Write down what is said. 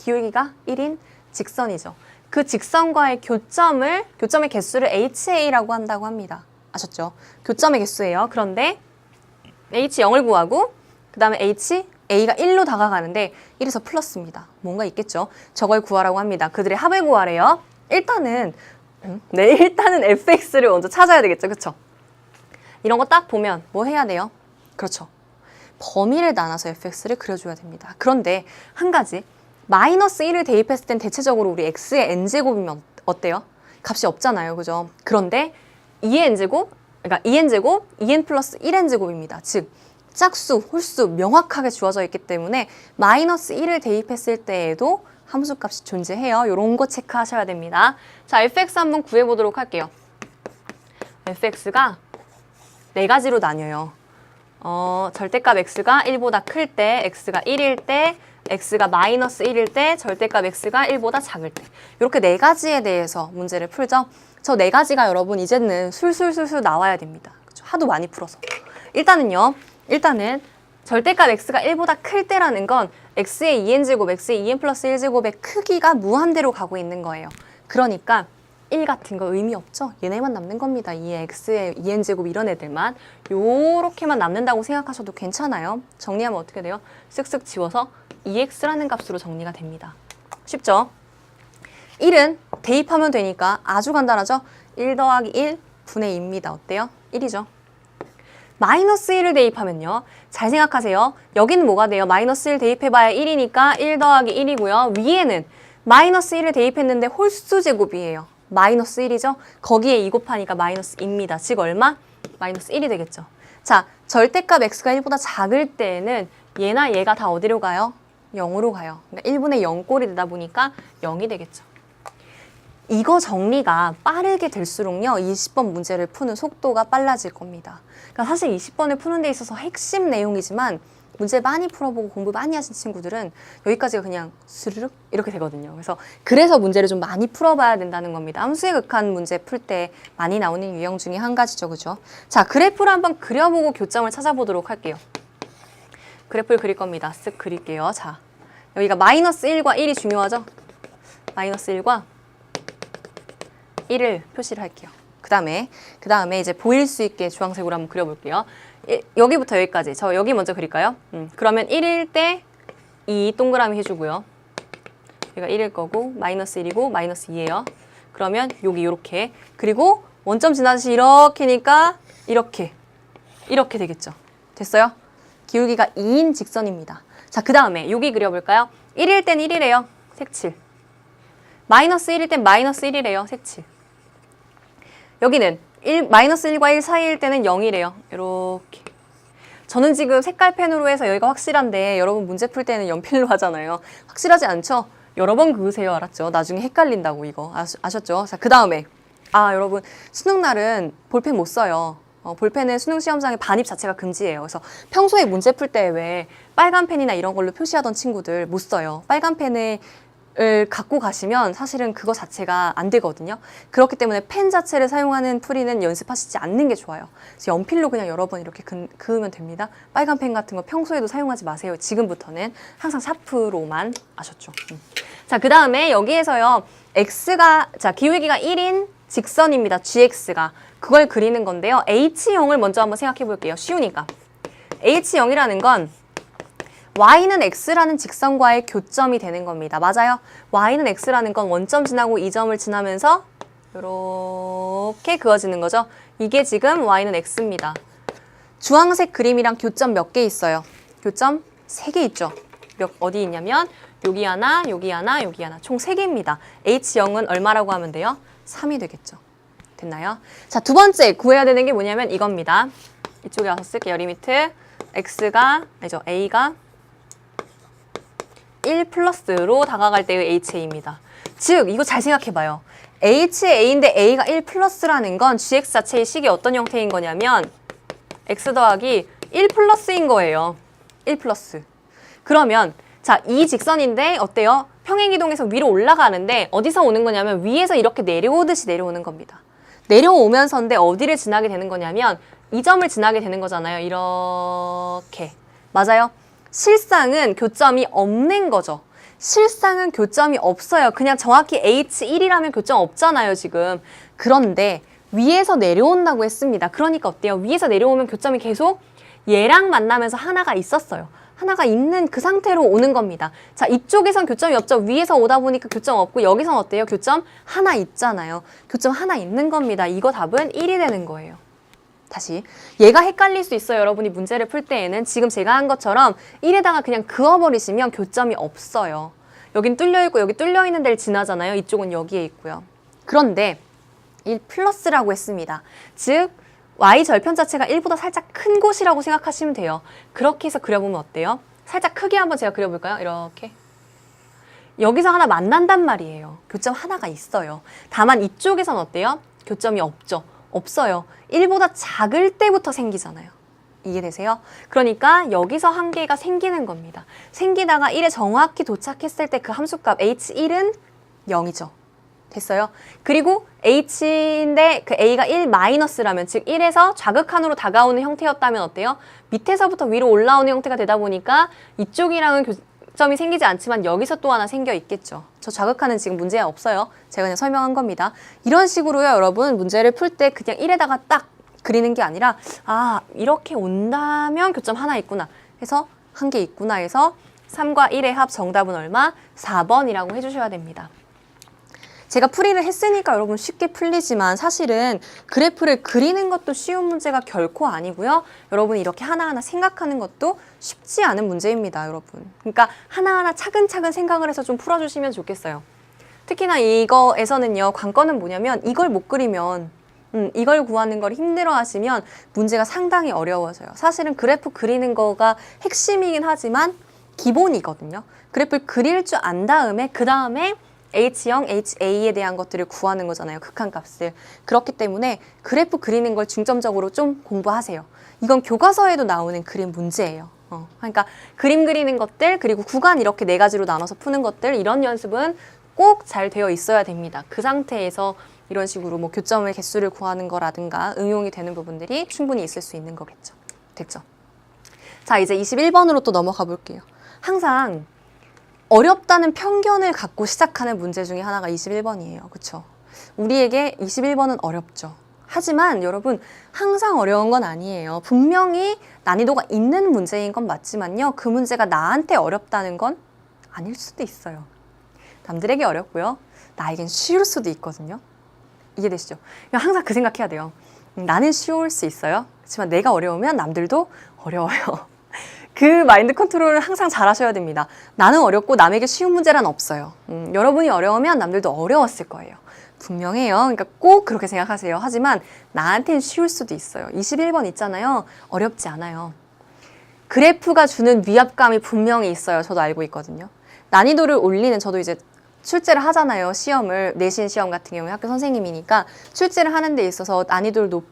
기울기가 1인 직선이죠. 그 직선과의 교점의 개수를 HA라고 한다고 합니다. 아셨죠? 교점의 개수예요. 그런데 H0을 구하고 그 다음에 A가 1로 다가가는데 1에서 플러스입니다. 뭔가 있겠죠? 저걸 구하라고 합니다. 그들의 합을 구하래요. 일단은 fx를 먼저 찾아야 되겠죠. 그쵸? 이런 거 딱 보면 뭐 해야 돼요? 그렇죠. 범위를 나눠서 fx를 그려줘야 됩니다. 그런데 한 가지, 마이너스 1을 대입했을 땐 대체적으로 우리 x의 n제곱이면 어때요? 값이 없잖아요. 그죠? 그런데 2의 n제곱, 그러니까 2n제곱, 2n 플러스 1n제곱입니다. 즉, 짝수, 홀수 명확하게 주어져 있기 때문에 마이너스 1을 대입했을 때에도 함수값이 존재해요. 이런 거 체크하셔야 됩니다. 자, fx 한번 구해보도록 할게요. fx가 네 가지로 나뉘어요. 절대값 x가 1보다 클 때, x가 1일 때, x가 마이너스 1일 때, 절대값 x가 1보다 작을 때. 이렇게 네 가지에 대해서 문제를 풀죠. 저 네 가지가 여러분 이제는 술술술술 나와야 됩니다. 그렇죠? 하도 많이 풀어서. 일단은 절대값 x가 1보다 클 때라는 건 x의 2n제곱, x의 2n 플러스 1제곱의 크기가 무한대로 가고 있는 거예요. 그러니까 1 같은 거 의미 없죠? 얘네만 남는 겁니다. 이 x의 2n제곱 이런 애들만. 요렇게만 남는다고 생각하셔도 괜찮아요. 정리하면 어떻게 돼요? 쓱쓱 지워서 2x라는 값으로 정리가 됩니다. 쉽죠? 1은 대입하면 되니까 아주 간단하죠? 1 더하기 1 분의 2입니다. 어때요? 1이죠. 마이너스 1을 대입하면요. 잘 생각하세요. 여기는 뭐가 돼요? 마이너스 1 대입해봐야 1이니까 1 더하기 1이고요. 위에는 마이너스 1을 대입했는데 홀수 제곱이에요. 마이너스 1이죠? 거기에 2 곱하니까 마이너스 2입니다. 즉 얼마? 마이너스 1이 되겠죠. 자, 절대값 x가 1보다 작을 때에는 얘나 얘가 다 어디로 가요? 0으로 가요. 그러니까 1분의 0꼴이 되다 보니까 0이 되겠죠. 이거 정리가 빠르게 될수록요. 20번 문제를 푸는 속도가 빨라질 겁니다. 그러니까 사실 20번을 푸는 데 있어서 핵심 내용이지만 문제 많이 풀어보고 공부 많이 하신 친구들은 여기까지가 그냥 스르륵 이렇게 되거든요. 그래서 문제를 좀 많이 풀어봐야 된다는 겁니다. 함수의 극한 문제 풀 때 많이 나오는 유형 중에 한 가지죠. 그죠? 자, 그래프를 한번 그려보고 교점을 찾아보도록 할게요. 그래프를 그릴 겁니다. 쓱 그릴게요. 자, 여기가 마이너스 1과 1이 중요하죠? 마이너스 1과 1을 표시를 할게요. 그 다음에 이제 보일 수 있게 주황색으로 한번 그려볼게요. 여기부터 여기까지. 저 여기 먼저 그릴까요? 그러면 1일 때 2 동그라미 해주고요. 여기가 1일 거고 마이너스 1이고 마이너스 2예요. 그러면 여기 이렇게. 그리고 원점 지나듯이 이렇게니까 이렇게 되겠죠. 됐어요? 기울기가 2인 직선입니다. 자, 그 다음에 여기 그려볼까요? 1일 땐 1이래요. 색칠. 마이너스 1일 땐 마이너스 1이래요. 색칠. 여기는 마이너스 1과 1 사이일 때는 0이래요. 이렇게. 저는 지금 색깔 펜으로 해서 여기가 확실한데 여러분 문제 풀 때는 연필로 하잖아요. 확실하지 않죠? 여러 번 그으세요. 알았죠? 나중에 헷갈린다고 이거. 아셨죠? 자, 그 다음에 여러분 수능날은 볼펜 못 써요. 볼펜은 수능 시험장에 반입 자체가 금지예요. 그래서 평소에 문제 풀 때 왜 빨간 펜이나 이런 걸로 표시하던 친구들 못 써요. 빨간 펜을 갖고 가시면 사실은 그거 자체가 안 되거든요. 그렇기 때문에 펜 자체를 사용하는 풀이는 연습하시지 않는 게 좋아요. 그래서 연필로 그냥 여러 번 이렇게 그으면 됩니다. 빨간 펜 같은 거 평소에도 사용하지 마세요. 지금부터는 항상 샤프로만. 아셨죠? 자, 그 다음에 여기에서요. 기울기가 1인 직선입니다. gx가. 그걸 그리는 건데요. H형을 먼저 한번 생각해 볼게요. 쉬우니까. H형이라는 건 y는 x라는 직선과의 교점이 되는 겁니다. 맞아요? y는 x라는 건 원점 지나고 2점을 지나면서 이렇게 그어지는 거죠. 이게 지금 y는 x입니다. 주황색 그림이랑 교점 몇 개 있어요? 교점 3개 있죠. 어디 있냐면 여기 하나, 여기 하나, 여기 하나. 총 3개입니다. H형은 얼마라고 하면 돼요? 3이 되겠죠. 됐나요? 자, 두 번째 구해야 되는 게 뭐냐면 이겁니다. 이쪽에 와서 쓸게요. 리미트 A가 1 플러스로 다가갈 때의 HA입니다. 즉, 이거 잘 생각해봐요. HA인데 A가 1 플러스라는 건 GX 자체의 식이 어떤 형태인 거냐면 X 더하기 1 플러스인 거예요. 1 플러스. 그러면 자, 이 직선인데 어때요? 평행이동에서 위로 올라가는데 어디서 오는 거냐면 위에서 이렇게 내려오듯이 내려오는 겁니다. 내려오면서인데 어디를 지나게 되는 거냐면 이 점을 지나게 되는 거잖아요. 이렇게. 맞아요? 실상은 교점이 없는 거죠. 실상은 교점이 없어요. 그냥 정확히 H1이라면 교점 없잖아요, 지금. 그런데 위에서 내려온다고 했습니다. 그러니까 어때요? 위에서 내려오면 교점이 계속 얘랑 만나면서 하나가 있었어요. 하나가 있는 그 상태로 오는 겁니다. 자, 이쪽에선 교점이 없죠. 위에서 오다 보니까 교점 없고 여기선 어때요? 교점 하나 있잖아요. 교점 하나 있는 겁니다. 이거 답은 1이 되는 거예요. 다시 얘가 헷갈릴 수 있어요. 여러분이 문제를 풀 때에는 지금 제가 한 것처럼 1에다가 그냥 그어버리시면 교점이 없어요. 여긴 뚫려있고 여기 뚫려있는 데를 지나잖아요. 이쪽은 여기에 있고요. 그런데 1 플러스라고 했습니다. 즉 y 절편 자체가 1보다 살짝 큰 곳이라고 생각하시면 돼요. 그렇게 해서 그려보면 어때요? 살짝 크게 한번 제가 그려볼까요? 이렇게. 여기서 하나 만난단 말이에요. 교점 하나가 있어요. 다만 이쪽에선 어때요? 교점이 없죠. 없어요. 1보다 작을 때부터 생기잖아요. 이해되세요? 그러니까 여기서 한 개가 생기는 겁니다. 생기다가 1에 정확히 도착했을 때 그 함수값 H1은 0이죠. 됐어요? 그리고 H인데 그 A가 1 마이너스라면 즉 1에서 좌극한으로 다가오는 형태였다면 어때요? 밑에서부터 위로 올라오는 형태가 되다 보니까 이쪽이랑은 교점이 생기지 않지만 여기서 또 하나 생겨 있겠죠. 저 좌극한은 지금 문제 없어요. 제가 그냥 설명한 겁니다. 이런 식으로요, 여러분 문제를 풀 때 그냥 1에다가 딱 그리는 게 아니라 아, 이렇게 온다면 교점 하나 있구나 해서 한 개 있구나 해서 3과 1의 합 정답은 얼마? 4번이라고 해주셔야 됩니다. 제가 풀이를 했으니까 여러분 쉽게 풀리지만 사실은 그래프를 그리는 것도 쉬운 문제가 결코 아니고요. 여러분이 이렇게 하나하나 생각하는 것도 쉽지 않은 문제입니다, 여러분. 그러니까 하나하나 차근차근 생각을 해서 좀 풀어주시면 좋겠어요. 특히나 이거에서는요, 관건은 뭐냐면 이걸 못 그리면 이걸 구하는 걸 힘들어 하시면 문제가 상당히 어려워져요. 사실은 그래프 그리는 거가 핵심이긴 하지만 기본이거든요. 그래프를 그릴 줄 안 다음에 그 다음에 H형, HA에 대한 것들을 구하는 거잖아요. 극한값을. 그렇기 때문에 그래프 그리는 걸 중점적으로 좀 공부하세요. 이건 교과서에도 나오는 그림 문제예요. 그러니까 그림 그리는 것들 그리고 구간 이렇게 4가지로 나눠서 푸는 것들 이런 연습은 꼭 잘 되어 있어야 됩니다. 그 상태에서 이런 식으로 뭐 교점의 개수를 구하는 거라든가 응용이 되는 부분들이 충분히 있을 수 있는 거겠죠. 됐죠? 자, 이제 21번으로 또 넘어가 볼게요. 항상 어렵다는 편견을 갖고 시작하는 문제 중에 하나가 21번이에요. 그렇죠? 우리에게 21번은 어렵죠. 하지만 여러분 항상 어려운 건 아니에요. 분명히 난이도가 있는 문제인 건 맞지만요. 그 문제가 나한테 어렵다는 건 아닐 수도 있어요. 남들에게 어렵고요. 나에겐 쉬울 수도 있거든요. 이해되시죠? 항상 그 생각해야 돼요. 나는 쉬울 수 있어요. 그렇지만 내가 어려우면 남들도 어려워요. 그 마인드 컨트롤을 항상 잘 하셔야 됩니다. 나는 어렵고 남에게 쉬운 문제란 없어요. 여러분이 어려우면 남들도 어려웠을 거예요. 분명해요. 그러니까 꼭 그렇게 생각하세요. 하지만 나한테는 쉬울 수도 있어요. 21번 있잖아요. 어렵지 않아요. 그래프가 주는 위압감이 분명히 있어요. 저도 알고 있거든요. 난이도를 올리는 저도 이제 출제를 하잖아요. 시험을 내신 시험 같은 경우에 학교 선생님이니까 출제를 하는 데 있어서 난이도를